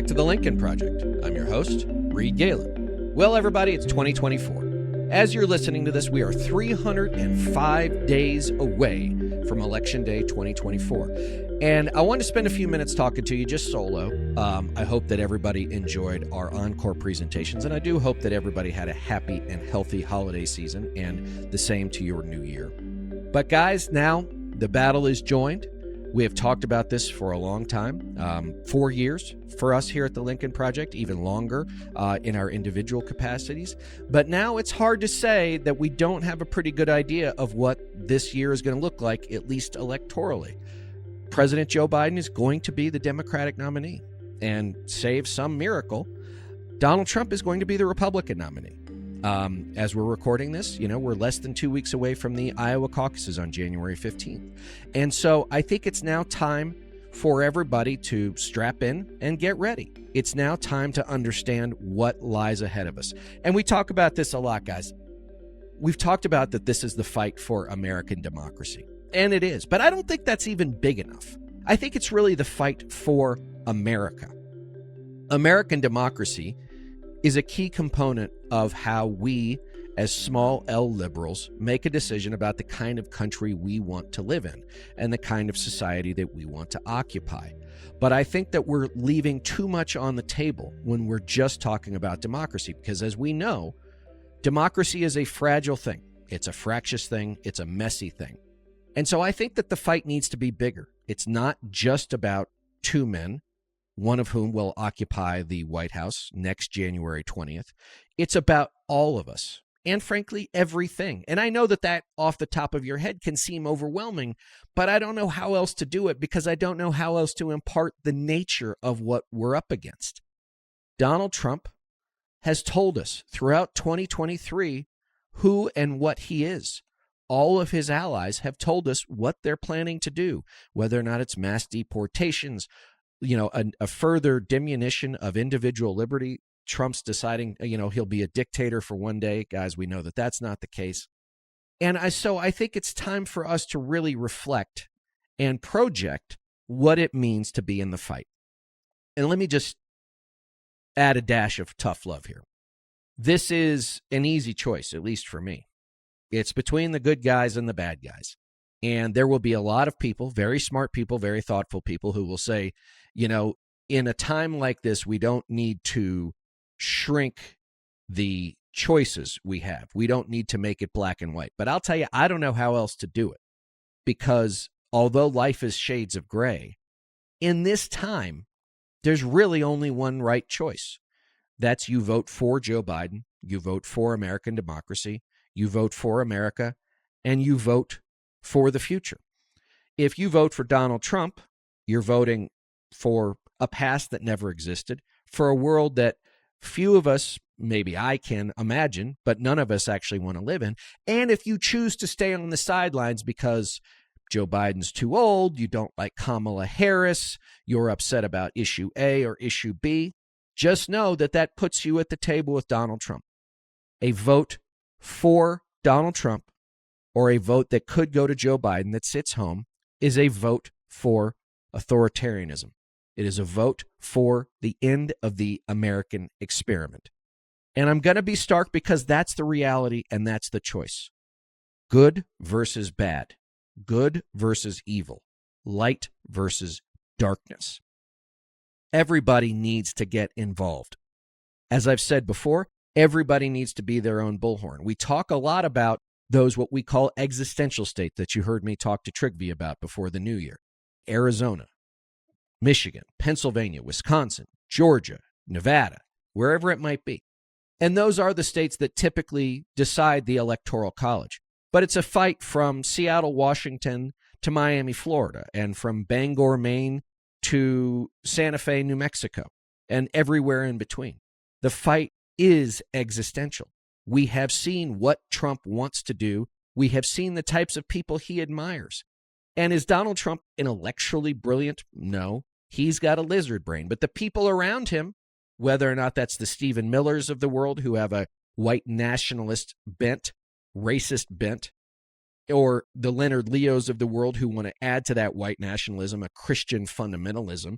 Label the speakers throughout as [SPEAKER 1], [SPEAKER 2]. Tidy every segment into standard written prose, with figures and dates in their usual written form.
[SPEAKER 1] back to the Lincoln Project. I'm your host, Reed Galen. Well, everybody, it's 2024. As you're listening to this, we are 305 days away from Election Day 2024. And I wanted to spend a few minutes talking to you just solo. I hope that everybody enjoyed our encore presentations, and I do hope that everybody had a happy and healthy holiday season, and the same to your new year. But guys, now the battle is joined. We have talked about this for a long time, 4 years for us here at the Lincoln Project, even longer in our individual capacities. But now it's hard to say that we don't have a pretty good idea of what this year is going to look like, at least electorally. President Joe Biden is going to be the Democratic nominee. And save some miracle, Donald Trump is going to be the Republican nominee. As we're recording this, we're less than 2 weeks away from the Iowa caucuses on January 15th. And so I think it's now time for everybody to strap in and get ready. It's now time to understand what lies ahead of us. And we talk about this a lot, guys. We've talked about that this is the fight for American democracy. And it is. But I don't think that's even big enough. I think it's really the fight for America. American democracy is a key component of how we, as small L liberals, make a decision about the kind of country we want to live in and the kind of society that we want to occupy. But I think that we're leaving too much on the table when we're just talking about democracy, because as we know, democracy is a fragile thing. It's a fractious thing. It's a messy thing. And so I think that the fight needs to be bigger. It's not just about two men, one of whom will occupy the White House next January 20th. It's about all of us, and frankly, everything. And I know that off the top of your head can seem overwhelming, but I don't know how else to do it, because I don't know how else to impart the nature of what we're up against. Donald Trump has told us throughout 2023 who and what he is. All of his allies have told us what they're planning to do, whether or not it's mass deportations, a further diminution of individual liberty. Trump's deciding, he'll be a dictator for one day. Guys, we know that that's not the case. And so I think it's time for us to really reflect and project what it means to be in the fight. And let me just add a dash of tough love here. This is an easy choice, at least for me. It's between the good guys and the bad guys. And there will be a lot of people, very smart people, very thoughtful people, who will say, in a time like this, we don't need to shrink the choices we have. We don't need to make it black and white. But I'll tell you, I don't know how else to do it. Because although life is shades of gray, in this time, there's really only one right choice. That's you vote for Joe Biden, you vote for American democracy, you vote for America, and you vote for the future. If you vote for Donald Trump, you're voting for a past that never existed, for a world that few of us, maybe I can imagine, but none of us actually want to live in. And if you choose to stay on the sidelines because Joe Biden's too old, you don't like Kamala Harris, you're upset about issue A or issue B, just know that puts you at the table with Donald Trump. A vote for Donald Trump, or a vote that could go to Joe Biden that sits home, is a vote for authoritarianism. It is a vote for the end of the American experiment. And I'm going to be stark because that's the reality and that's the choice. Good versus bad. Good versus evil. Light versus darkness. Everybody needs to get involved. As I've said before, everybody needs to be their own bullhorn. We talk a lot about those what we call existential states that you heard me talk to Trigby about before the new year. Arizona, Michigan, Pennsylvania, Wisconsin, Georgia, Nevada, wherever it might be. And those are the states that typically decide the Electoral College. But it's a fight from Seattle, Washington to Miami, Florida, and from Bangor, Maine to Santa Fe, New Mexico, and everywhere in between. The fight is existential. We have seen what Trump wants to do. We have seen the types of people he admires. And is Donald Trump intellectually brilliant? No. He's got a lizard brain. But the people around him, whether or not that's the Stephen Millers of the world who have a white nationalist bent, racist bent, or the Leonard Leos of the world who want to add to that white nationalism a Christian fundamentalism,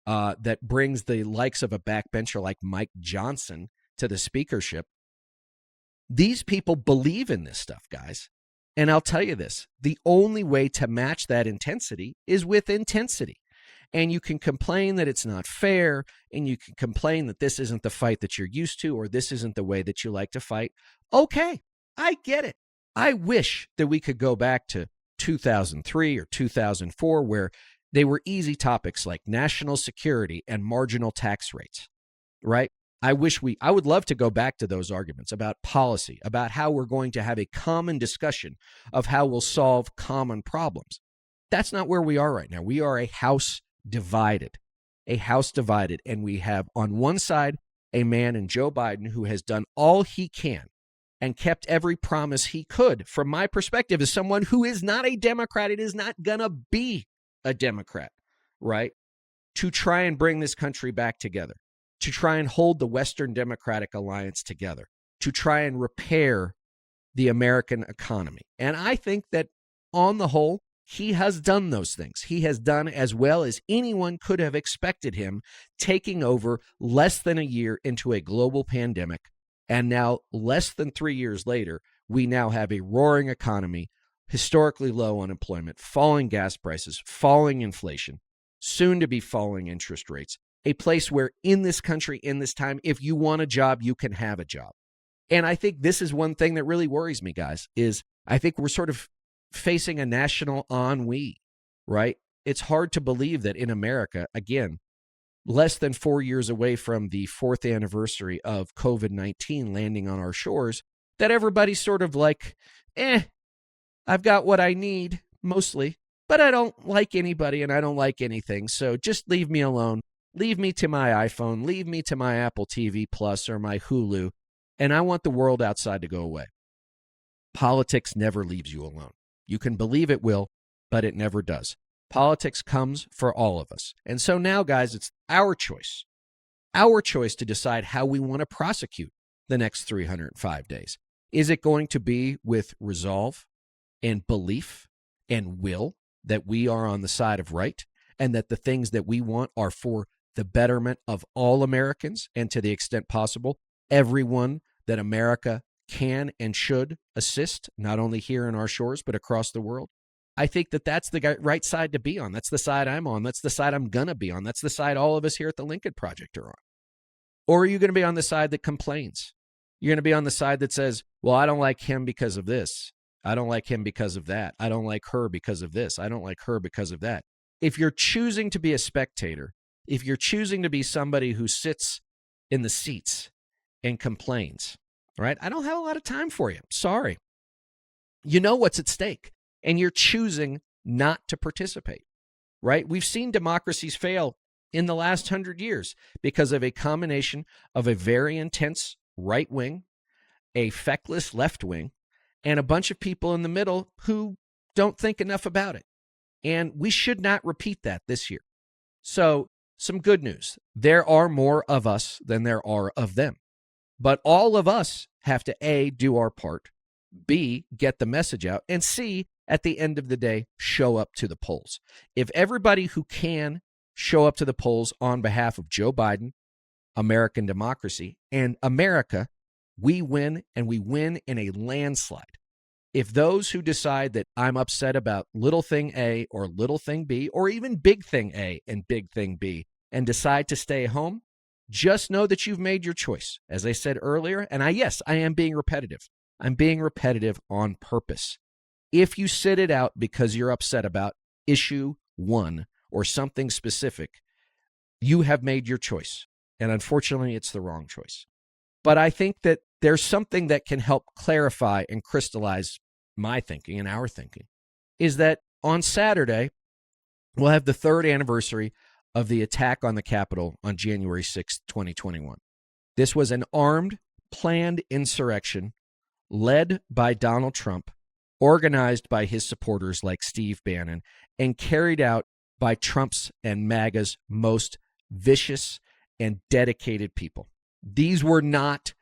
[SPEAKER 1] that brings the likes of a backbencher like Mike Johnson to the speakership. These people believe in this stuff, guys. And I'll tell you this, the only way to match that intensity is with intensity. And you can complain that it's not fair, and you can complain that this isn't the fight that you're used to, or this isn't the way that you like to fight. Okay, I get it. I wish that we could go back to 2003 or 2004, where they were easy topics like national security and marginal tax rates, right? I would love to go back to those arguments about policy, about how we're going to have a common discussion of how we'll solve common problems. That's not where we are right now. We are a house divided, and we have on one side a man in Joe Biden who has done all he can and kept every promise he could. From my perspective, as someone who is not a Democrat, it is not gonna be a Democrat, right? To try and bring this country back together, to try and hold the Western Democratic Alliance together, to try and repair the American economy. And I think that on the whole, he has done those things. He has done as well as anyone could have expected him, taking over less than a year into a global pandemic. And now, less than 3 years later, we now have a roaring economy, historically low unemployment, falling gas prices, falling inflation, soon to be falling interest rates, a place where in this country, in this time, if you want a job, you can have a job. And I think this is one thing that really worries me, guys, is I think we're sort of facing a national onwe, right? It's hard to believe that in America, again, less than 4 years away from the 4th anniversary of COVID-19 landing on our shores, that everybody's sort of like, I've got what I need, mostly, but I don't like anybody and I don't like anything, so just leave me alone. Leave me to my iPhone, leave me to my Apple TV Plus or my Hulu, and I want the world outside to go away. Politics never leaves you alone. You can believe it will, but it never does. Politics comes for all of us. And so now, guys, it's our choice to decide how we want to prosecute the next 305 days. Is it going to be with resolve and belief and will that we are on the side of right and that the things that we want are for the betterment of all Americans and, to the extent possible, everyone that America can and should assist, not only here in our shores, but across the world? I think that that's the right side to be on. That's the side I'm on. That's the side I'm going to be on. That's the side all of us here at the Lincoln Project are on. Or are you going to be on the side that complains? You're going to be on the side that says, well, I don't like him because of this. I don't like him because of that. I don't like her because of this. I don't like her because of that. If you're choosing to be a spectator, if you're choosing to be somebody who sits in the seats and complains, right? I don't have a lot of time for you. Sorry. You know what's at stake, and you're choosing not to participate, right? We've seen democracies fail in the last 100 years because of a combination of a very intense right wing, a feckless left wing, and a bunch of people in the middle who don't think enough about it. And we should not repeat that this year. So, some good news. There are more of us than there are of them. But all of us have to, A, do our part, B, get the message out, and C, at the end of the day, show up to the polls. If everybody who can show up to the polls on behalf of Joe Biden, American democracy, and America, we win, and we win in a landslide. If those who decide that I'm upset about little thing A or little thing B, or even big thing A and big thing B, and decide to stay home, just know that you've made your choice. As I said earlier, and I am being repetitive. I'm being repetitive on purpose. If you sit it out because you're upset about issue 1 or something specific, you have made your choice. And unfortunately, it's the wrong choice. But I think that there's something that can help clarify and crystallize my thinking and our thinking, is that on Saturday, we'll have the 3rd anniversary of the attack on the Capitol on January 6, 2021. This was an armed, planned insurrection led by Donald Trump, organized by his supporters like Steve Bannon, and carried out by Trump's and MAGA's most vicious and dedicated people. These were not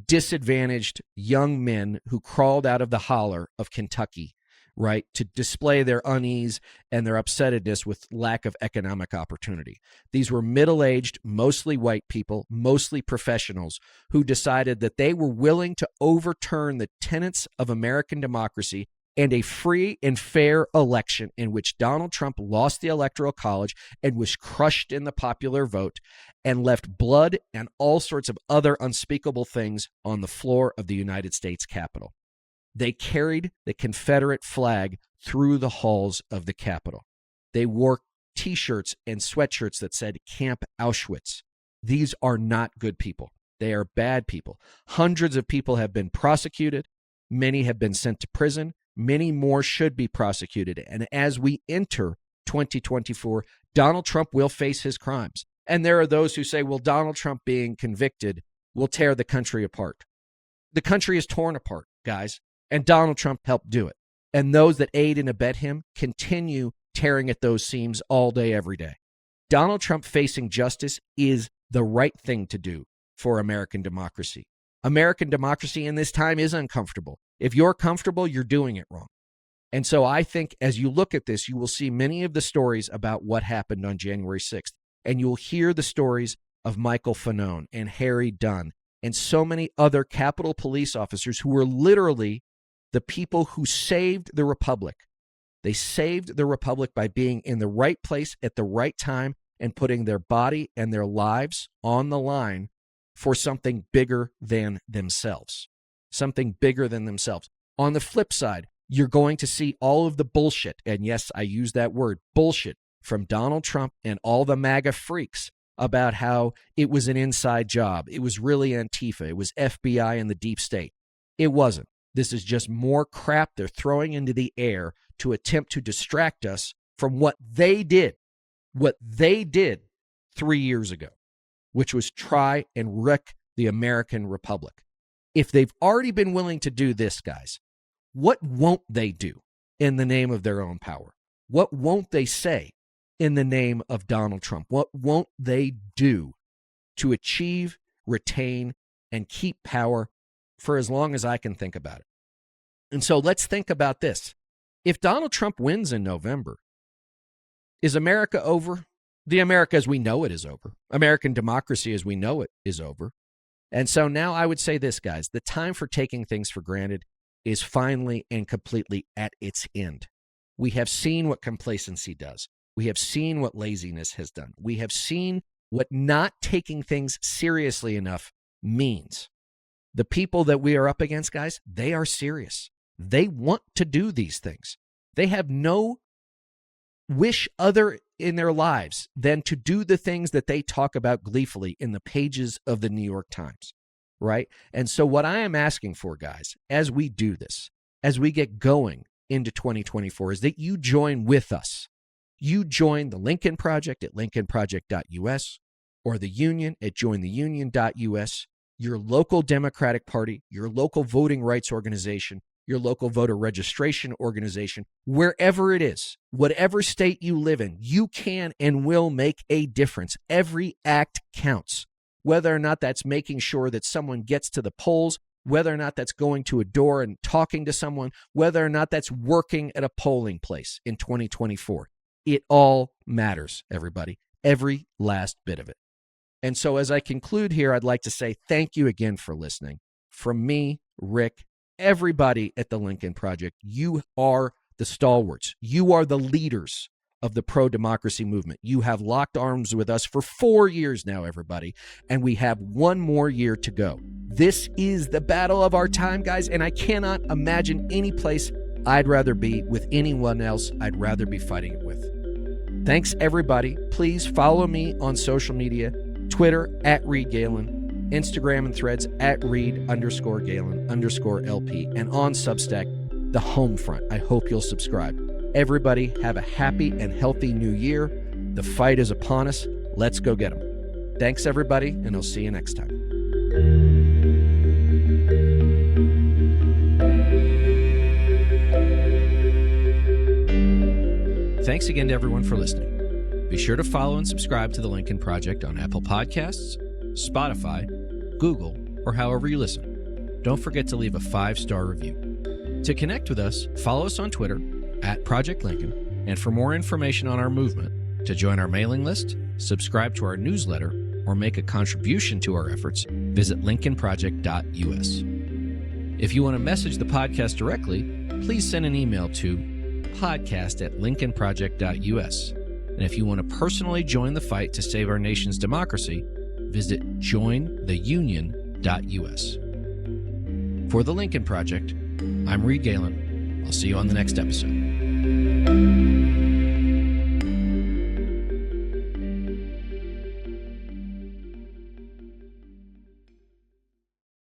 [SPEAKER 1] disadvantaged young men who crawled out of the holler of Kentucky, right, to display their unease and their upsettedness with lack of economic opportunity. These were middle-aged, mostly white people, mostly professionals, who decided that they were willing to overturn the tenets of American democracy and a free and fair election in which Donald Trump lost the Electoral College and was crushed in the popular vote and left blood and all sorts of other unspeakable things on the floor of the United States Capitol. They carried the Confederate flag through the halls of the Capitol. They wore T-shirts and sweatshirts that said Camp Auschwitz. These are not good people. They are bad people. Hundreds of people have been prosecuted. Many have been sent to prison. Many more should be prosecuted. And as we enter 2024, Donald Trump will face his crimes. And there are those who say, well, Donald Trump being convicted will tear the country apart. The country is torn apart, guys, and Donald Trump helped do it. And those that aid and abet him continue tearing at those seams all day, every day. Donald Trump facing justice is the right thing to do for American democracy. American democracy in this time is uncomfortable. If you're comfortable, you're doing it wrong. And so I think as you look at this, you will see many of the stories about what happened on January 6th. And you'll hear the stories of Michael Fanone and Harry Dunn and so many other Capitol Police officers who were literally the people who saved the Republic. They saved the Republic by being in the right place at the right time and putting their body and their lives on the line for something bigger than themselves. Something bigger than themselves. On the flip side, you're going to see all of the bullshit, and yes, I use that word, bullshit, from Donald Trump and all the MAGA freaks about how it was an inside job. It was really Antifa. It was FBI and the deep state. It wasn't. This is just more crap they're throwing into the air to attempt to distract us from what they did 3 years ago, which was try and wreck the American Republic. If they've already been willing to do this, guys, what won't they do in the name of their own power? What won't they say in the name of Donald Trump? What won't they do to achieve, retain, and keep power for as long as I can think about it? And so let's think about this. If Donald Trump wins in November, is America over? The America as we know it is over. American democracy as we know it is over. And so now I would say this, guys, the time for taking things for granted is finally and completely at its end. We have seen what complacency does. We have seen what laziness has done. We have seen what not taking things seriously enough means. The people that we are up against, guys, they are serious. They want to do these things. They have no wish other in their lives than to do the things that they talk about gleefully in the pages of the New York Times, right? And so what I am asking for, guys, as we do this, as we get going into 2024, is that you join with us. You join the Lincoln Project at lincolnproject.us or the Union at jointheunion.us, your local Democratic Party, your local voting rights organization, your local voter registration organization, wherever it is, whatever state you live in, you can and will make a difference. Every act counts, whether or not that's making sure that someone gets to the polls, whether or not that's going to a door and talking to someone, whether or not that's working at a polling place in 2024. It all matters, everybody, every last bit of it. And so as I conclude here, I'd like to say thank you again for listening. From me, Rick, everybody at the Lincoln Project, you are the stalwarts. You are the leaders of the pro-democracy movement. You have locked arms with us for 4 years now, everybody, and we have 1 more year to go. This is the battle of our time, guys, and I cannot imagine any place I'd rather be with anyone else I'd rather be fighting it with. Thanks, everybody. Please follow me on social media, Twitter @ReedGalen, Instagram and Threads @Reed_Galen_LP, and on Substack, The Home Front. I hope you'll subscribe. Everybody have a happy and healthy new year. The fight is upon us. Let's go get them. Thanks, everybody, and I'll see you next time. Thanks again to everyone for listening. Be sure to follow and subscribe to the Lincoln Project on Apple Podcasts, Spotify, Google, or however you listen. Don't forget to leave a 5-star review. To connect with us, follow us on Twitter at Project Lincoln, and for more information on our movement, to join our mailing list, subscribe to our newsletter, or make a contribution to our efforts, visit lincolnproject.us. If you want to message the podcast directly, please send an email to podcast@lincolnproject.us. And if you want to personally join the fight to save our nation's democracy, visit jointheunion.us. For the Lincoln Project, I'm Reed Galen. I'll see you on the next episode.